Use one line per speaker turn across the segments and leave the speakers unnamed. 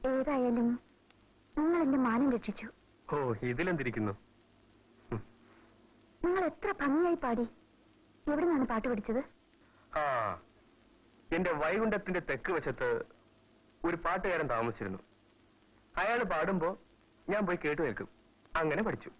ഏതായാലും നിങ്ങൾ എന്റെ മാനം രക്ഷിച്ചു.
ഓ, ഇതിലെന്തിരിക്കുന്നു?
നിങ്ങൾ എത്ര ഭംഗിയായി പാടി. എവിടെ നിന്നാണ് പാട്ട് പഠിച്ചത്?
ആ, എന്റെ വൈകുണ്ഠത്തിന്റെ തെക്ക് വശത്ത് ഒരു പാട്ടുകാരൻ താമസിച്ചിരുന്നു. അയാൾ പാടുമ്പോ ഞാൻ പോയി കേട്ടു നിൽക്കും. അങ്ങനെ പഠിച്ചു.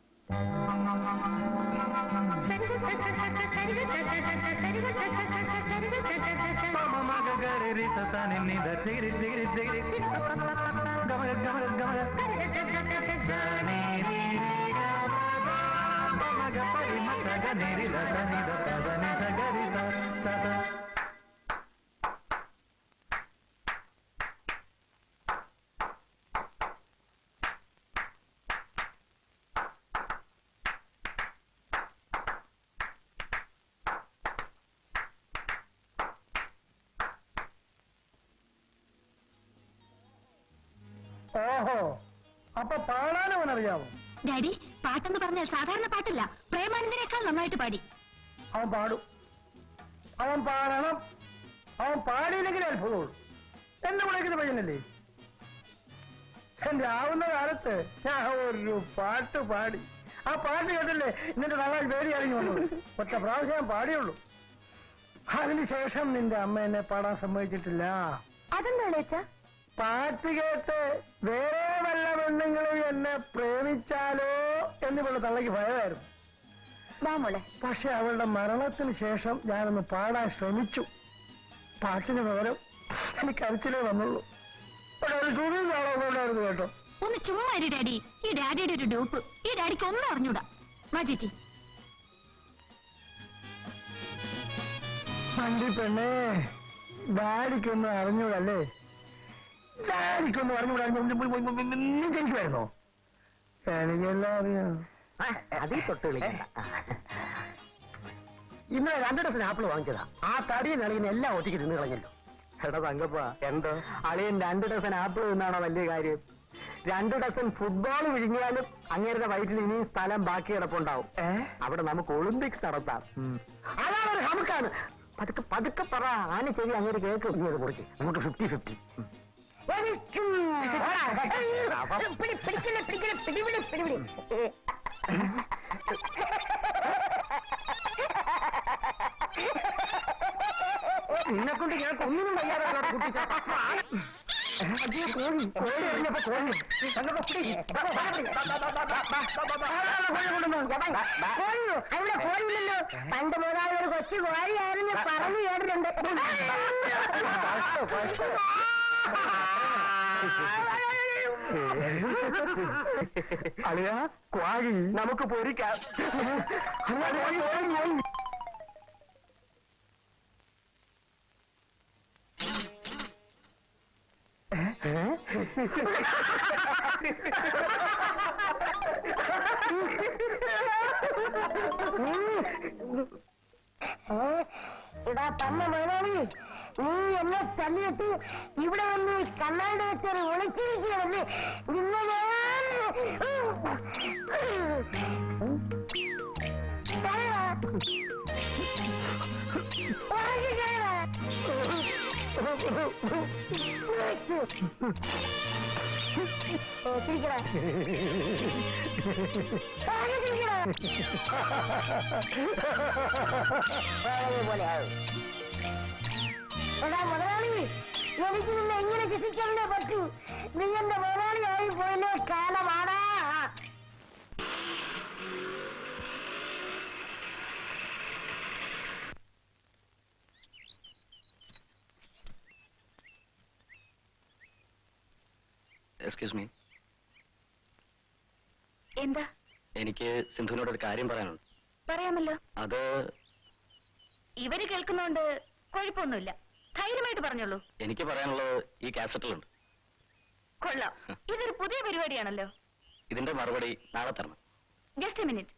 ഓഹോ, അപ്പൊ പാടാനും അവനറിയാമോ?
ഡാഡി, പാട്ടെന്ന് പറഞ്ഞാൽ സാധാരണ പാട്ടല്ല. പ്രേമാനന്ദനേക്കാൾ നന്നായിട്ട് പാടി.
അവൻ പാടും, അവൻ പാടണം. അവൻ പാടിയില്ലെങ്കിൽ അത്ഭുതമുള്ളൂ. എന്നെ വിളിക്കുന്ന പയ്യനല്ലേ? എന്റെ ആവുന്ന കാലത്ത് ഞാൻ ഒരു പാട്ട് പാടി. ആ പാട്ട് കേട്ടല്ലേ നിന്റെ നന്നായി പേടി അറിഞ്ഞു വന്നത്. ഒറ്റ പ്രാവശ്യം ഞാൻ പാടിയുള്ളൂ. അതിനുശേഷം നിന്റെ അമ്മ എന്നെ പാടാൻ സമ്മതിച്ചിട്ടില്ല.
അതെന്താണ് വെച്ചാ?
പാട്ട് കേട്ട് വേറെ വല്ല പെണ്ണുങ്ങളും എന്നെ പ്രേമിച്ചാലോ എന്നിവിടെ തള്ളക്ക് ഭയമായിരുന്നു. പക്ഷെ അവളുടെ മരണത്തിന് ശേഷം ഞാനൊന്ന് പാടാൻ ശ്രമിച്ചു. പാട്ടിന് പകരം എനിക്ക് കരച്ചിലേ വന്നുള്ളൂ. ഉണ്ടായിരുന്നു കേട്ടോ.
ഒന്ന് ചുമ്മാ ഡാഡി. ഈ ഡാഡിയുടെ ഒരു ഡോപ്പ്. ഈ ഡാഡിക്ക് ഒന്നും അറിഞ്ഞൂടാ. വാ ചേച്ചി.
വണ്ടി പെണ്ണേ, ഡാഡിക്കൊന്നും അറിഞ്ഞൂടല്ലേ? ഡാഡിക്കൊന്നും അറിഞ്ഞൂടാ. ജനിക്കുമായിരുന്നോ? എനിക്കെല്ലാം അറിയാം.
അതിൽ തൊട്ട് വിളിക്കണ്ട. ഇന്നലെ 2 ഡസൻ ആപ്പിൾ വാങ്ങിച്ചതാ. ആ തടിയൻ അളിയൻ എല്ലാം ഒറ്റയ്ക്ക് തിന്നു കളഞ്ഞല്ലോ. എടാ തങ്കപ്പ, എന്തോ അളിയൻ 2 ഡസൻ ആപ്പിൾ തിന്നാണോ വലിയ കാര്യം? 2 ഡസൻ ഫുട്ബോൾ വിഴുങ്ങിയാലും അങ്ങേരുടെ വയറ്റിൽ ഇനിയും സ്ഥലം ബാക്കി കിടപ്പുണ്ടാവും. അവിടെ നമുക്ക് ഒളിമ്പിക്സ് നടത്താം. അതാണ് നമുക്കാണ്. പതുക്കെ പതുക്കെ പറ. ആന ചെവി അങ്ങേര് കേക്ക് ഇങ്ങനെ കുറിച്ച് നമുക്ക് 50-50. നിന്നെക്കൊണ്ട് ഞാൻ ഒന്നിനും വയ്യാതെ
അവിടെ പോയില്ലല്ലോ. പണ്ട് മുതൽ ഒരു കൊച്ചു കോഴിയായിരുന്നു പറഞ്ഞു കേട്ടിട്ടുണ്ട്.
അളിയാ, കോഴി നമുക്ക് പൊരിക്കാം.
ഇടാ തന്ന മുതലാളി, നീ എന്നെ തല്ലിയിട്ട് ഇവിടെ വന്ന് കണ്ണാടി വെച്ചൊരു ഒളിച്ചിരിക്കുകയല്ലേ? നിന്നെ ഞാൻ പോലെയാവും. എടാ മുതലാളി, എനിക്ക് നിന്നെ എങ്ങനെ ശിക്ഷിച്ചേ പറ്റൂ. നീ എന്റെ മുതലാളിയായി പോയില്ലേ കാലമാടാ.
Excuse me.
എന്താ?
എനിക്ക് സിന്ധുവിനോട് ഒരു കാര്യം പറയാനുണ്ട്.
പറയാമല്ലോ.
അത്
ഇവര് കേൾക്കുന്നോണ്ട് കുഴപ്പമൊന്നുമില്ല. ധൈര്യമായിട്ട് പറഞ്ഞോളൂ.
എനിക്ക് പറയാനുള്ളത് ഈ കാസറ്റിലുണ്ട്.
കൊള്ളാം, ഇതൊരു പുതിയ പരിപാടിയാണല്ലോ.
ഇതിന്റെ മറുപടി നാളെ തരണം.
ജസ്റ്റ് എ മിനിറ്റ്,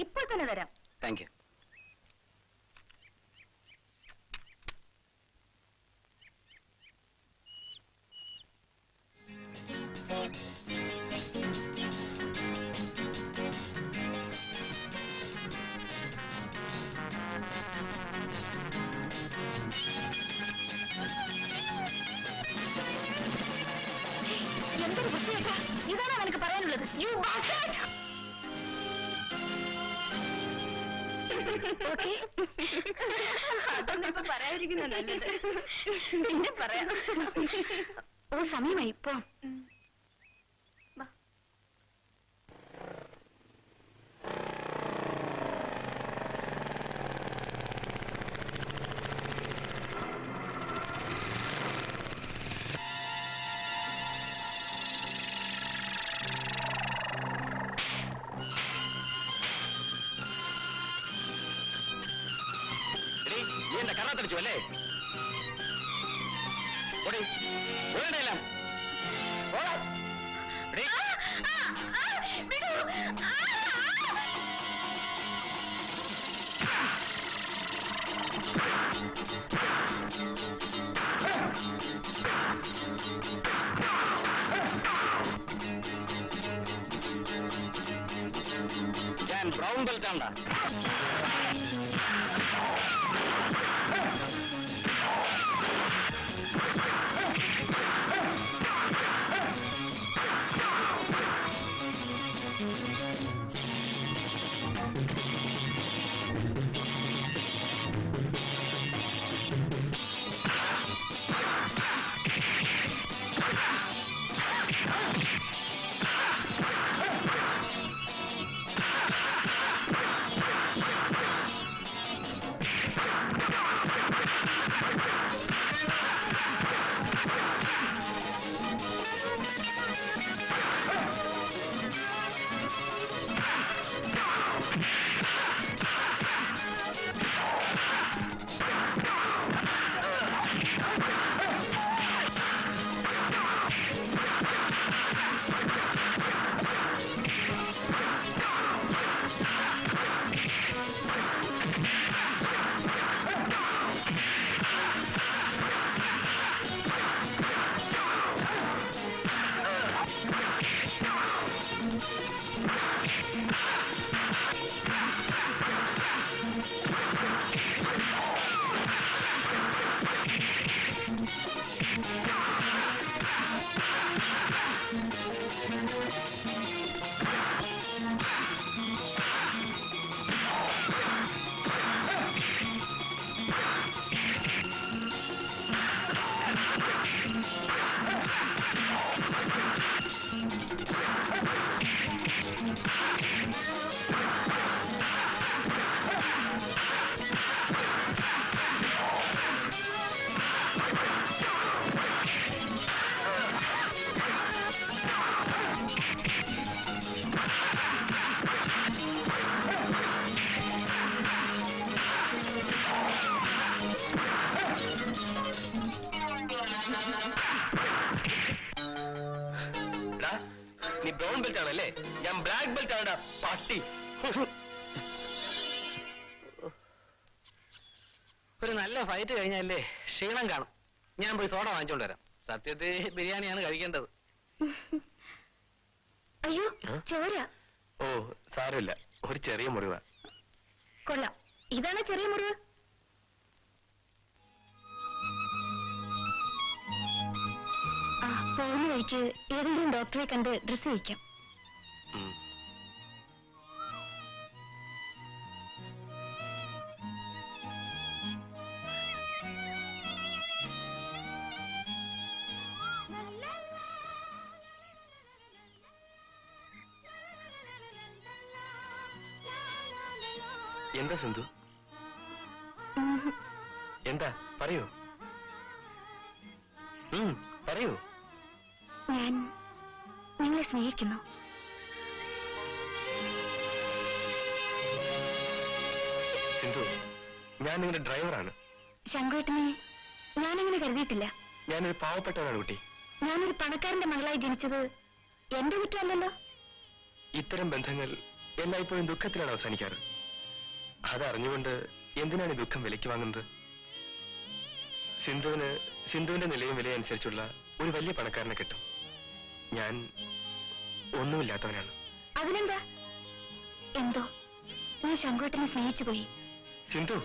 ഇപ്പോൾ തന്നെ തരാം.
Thank you.
ഓക്കെ
അതൊന്നും ഇപ്പൊ പറയാതിരിക്കുന്ന നല്ലത്. പിന്നെ പറയാം.
ഓ സമയമായി ഇപ്പോ
നീ എന്റെ കറാത്തടിച്ചു അല്ലേ? ഓടേണ്ടല്ലാം ഞാൻ ബ്രൗൺ ബെൽറ്റ് ആണ്ടാ. നീ ബ്രൗൺ ബെൽറ്റ് ആണല്ലേ? ഞാൻ ബ്ലാക്ക് ബെൽറ്റ് ആണടാ പട്ടി.
ഒരു നല്ല ഫൈറ്റ് കഴിഞ്ഞാലേ ക്ഷീണം കാണും. ഞാൻ പോയി സോഡ വാങ്ങിച്ചോണ്ട് വരാം. സത്യത്തിൽ ബിരിയാണിയാണ് കഴിക്കേണ്ടത്.
അയ്യോ ചോര.
ഓ സാരമില്ല, ഒരു ചെറിയ മുറിവാ.
കൊള്ളാം. ഇതാണ് ചെറിയ മുറിവ്. ആ പോകുന്ന വഴിക്ക് ഏതെങ്കിലും ഡോക്ടറെ കണ്ട് ഡ്രസ് ചെയ്യിക്കാം.
എന്താ സിന്ധു? എന്താ പറയൂ, പറയൂ.
ഞാൻ നിങ്ങളെ സ്നേഹിക്കുന്നു.
സിന്ധു, ഞാൻ നിങ്ങളുടെ ഡ്രൈവറാണ്.
ശങ്കുവേട്ടനെ ഞാനങ്ങനെ കരുതിയിട്ടില്ല.
ഞാനൊരു പാവപ്പെട്ടവനാണ് കുട്ടി.
ഞാനൊരു പണക്കാരന്റെ മകളായി ജനിച്ചത് എന്റെ കുറ്റമല്ലല്ലോ.
ഇത്തരം ബന്ധങ്ങൾ എല്ലായ്പ്പോഴും ദുഃഖത്തിലാണ് അവസാനിക്കാറ്. അതറിഞ്ഞുകൊണ്ട് എന്തിനാണ് ഈ ദുഃഖം വിലയ്ക്ക് വാങ്ങുന്നത്? സിന്ധുവിന്റെ നിലയും വിലയും അനുസരിച്ചുള്ള ഒരു വലിയ പണക്കാരനെ കിട്ടും. ഞാൻ ഒന്നുമില്ലാത്തവനാണ്.
അതിനെന്താ? എന്തോ ഞാൻ ശങ്കുവേട്ടനെ സ്നേഹിച്ചു പോയി.
സിന്ധു,